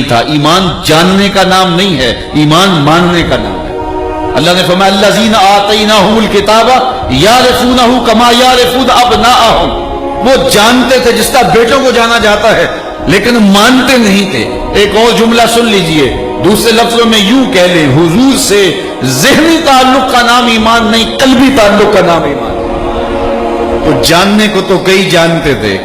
تھا. ایمان جاننے کا نام نہیں ہے, ایمان ماننے کا نام ہے. اللہ نے فرمایا الذین آتیناہم الکتاب یعرفونہ کما یعرفون ابناءہم. وہ جانتے تھے جس طرح بیٹوں کو جانا جاتا ہے, لیکن مانتے نہیں تھے. ایک اور جملہ سن لیجئے, دوسرے لفظوں میں یوں کہہ لیں, حضور سے ذہنی تعلق کا نام ایمان نہیں, قلبی تعلق کا نام ایمان. تو جاننے کو تو کئی جانتے تھے,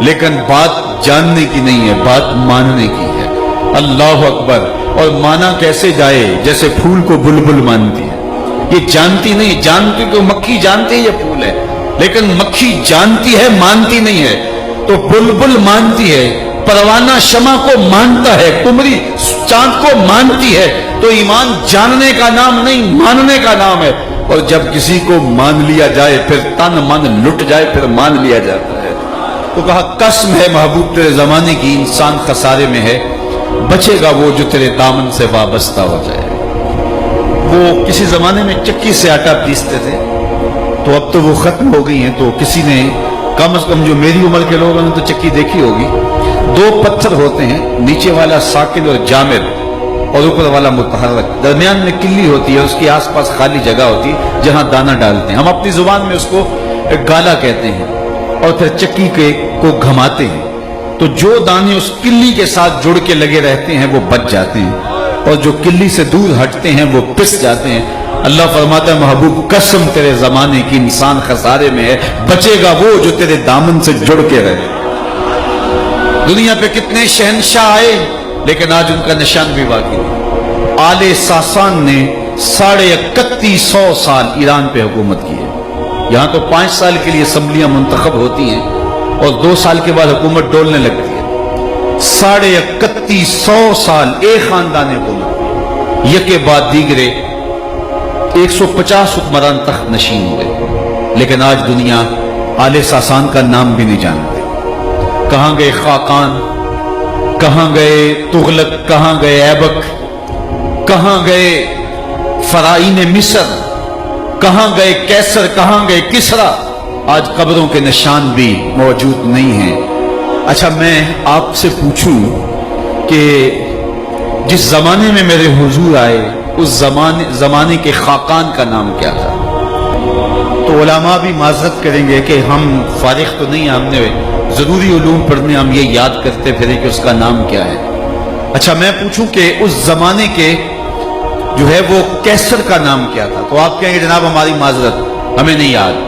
لیکن بات جاننے کی نہیں ہے, بات ماننے کی ہے. اللہ اکبر. اور مانا کیسے جائے؟ جیسے پھول کو بلبل مانتی ہے. یہ جانتی نہیں, جانتی تو مکھی جانتی ہے یہ پھول ہے, لیکن مکھی جانتی ہے مانتی نہیں ہے. تو بلبل مانتی ہے, پروانہ شمع کو مانتا ہے, قمری چاند کو مانتی ہے. تو ایمان جاننے کا نام نہیں, ماننے کا نام ہے. اور جب کسی کو مان لیا جائے, پھر تن من لٹ جائے, پھر مان لیا جاتا ہے. تو کہا قسم ہے محبوب تیرے زمانے کی, انسان خسارے میں ہے, بچے گا وہ جو تیرے دامن سے وابستہ ہو جائے. وہ کسی زمانے میں چکی سے آٹا پیستے تھے, تو اب تو وہ ختم ہو گئی ہیں. تو کسی نے, کم از کم جو میری عمر کے لوگوں نے تو چکی دیکھی ہوگی, 2 پتھر ہوتے ہیں, نیچے والا ساکن اور جامد, اور اوپر والا متحرک, درمیان میں کلی ہوتی ہے, اس کے آس پاس خالی جگہ ہوتی ہے جہاں دانہ ڈالتے ہیں. ہم اپنی زبان میں اس کو گالا کہتے ہیں, اور پھر چکی کو گھماتے ہیں. تو جو دانے اس کلی کے ساتھ جڑ کے لگے رہتے ہیں وہ بچ جاتے ہیں, اور جو کلی سے دور ہٹتے ہیں وہ پس جاتے ہیں. اللہ فرماتا ہے محبوب قسم تیرے زمانے کی, انسان خسارے میں ہے, بچے گا وہ جو تیرے دامن سے جڑ کے رہے. دنیا پہ کتنے شہنشاہ آئے, لیکن آج ان کا نشان بھی باقی نہیں. آل ساسان نے 3150 سال ایران پہ حکومت کی ہے. یہاں تو 5 سال کے لیے اسمبلیاں منتخب ہوتی ہیں, اور 2 سال کے بعد حکومت ڈولنے لگتی ہے. 3150 سال ایک خاندان حکومت, یکے بعد دیگرے 150 حکمران تخت نشین ہوئے. لیکن آج دنیا آل ساسان کا نام بھی نہیں جانتی. کہاں گئے خاقان, کہاں گئے تغلق, کہاں گئے ایبک, کہاں گئے فرعین مصر, کہاں گئے کیسر, کہاں گئے کسرا. آج قبروں کے نشان بھی موجود نہیں ہیں. اچھا میں آپ سے پوچھوں کہ جس زمانے میں میرے حضور آئے, اس زمانے کے خاقان کا نام کیا تھا؟ تو علماء بھی معذرت کریں گے کہ ہم فارغ تو نہیں, ہم نے ضروری علوم پڑھنے ہم یہ یاد کرتے پھرے کہ اس کا نام کیا ہے. اچھا میں پوچھوں کہ اس زمانے کے جو ہے وہ کیسر کا نام کیا تھا؟ تو آپ کہیں گے جناب ہماری معذرت, ہمیں نہیں یاد.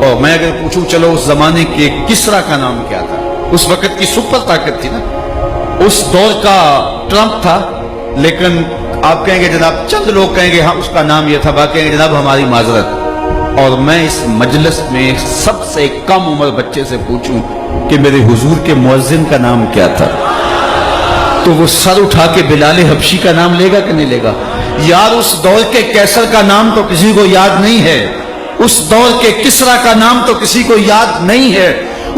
اور میں اگر پوچھوں چلو اس زمانے کے کسرا کا نام کیا تھا؟ اس وقت کی سپر طاقت تھی نا, اس دور کا ٹرمپ تھا. لیکن آپ کہیں گے جناب, چند لوگ کہیں گے ہاں اس کا نام یہ تھا, باقی کہیں گے جناب ہماری معذرت. اور میں اس مجلس میں سب سے کم عمر بچے سے پوچھوں کہ میرے حضور کے مؤذن کا نام کیا تھا, تو وہ سر اٹھا کے بلال حبشی کا نام لے گا کہ نہیں لے گا؟ یار اس دور کے کیسر کا نام تو کسی کو یاد نہیں ہے, اس دور کے کسرا کا نام تو کسی کو یاد نہیں ہے,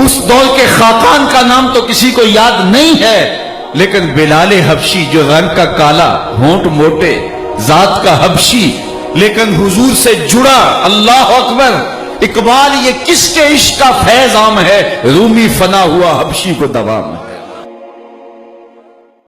اس دور کے خاقان کا نام تو کسی کو یاد نہیں ہے. لیکن بلال حبشی جو رنگ کا کالا, ہونٹ موٹے, ذات کا حبشی, لیکن حضور سے جڑا. اللہ اکبر. اقبال یہ کس کے عشق کا فیض عام ہے, رومی فنا ہوا حبشی کو دوام ہے.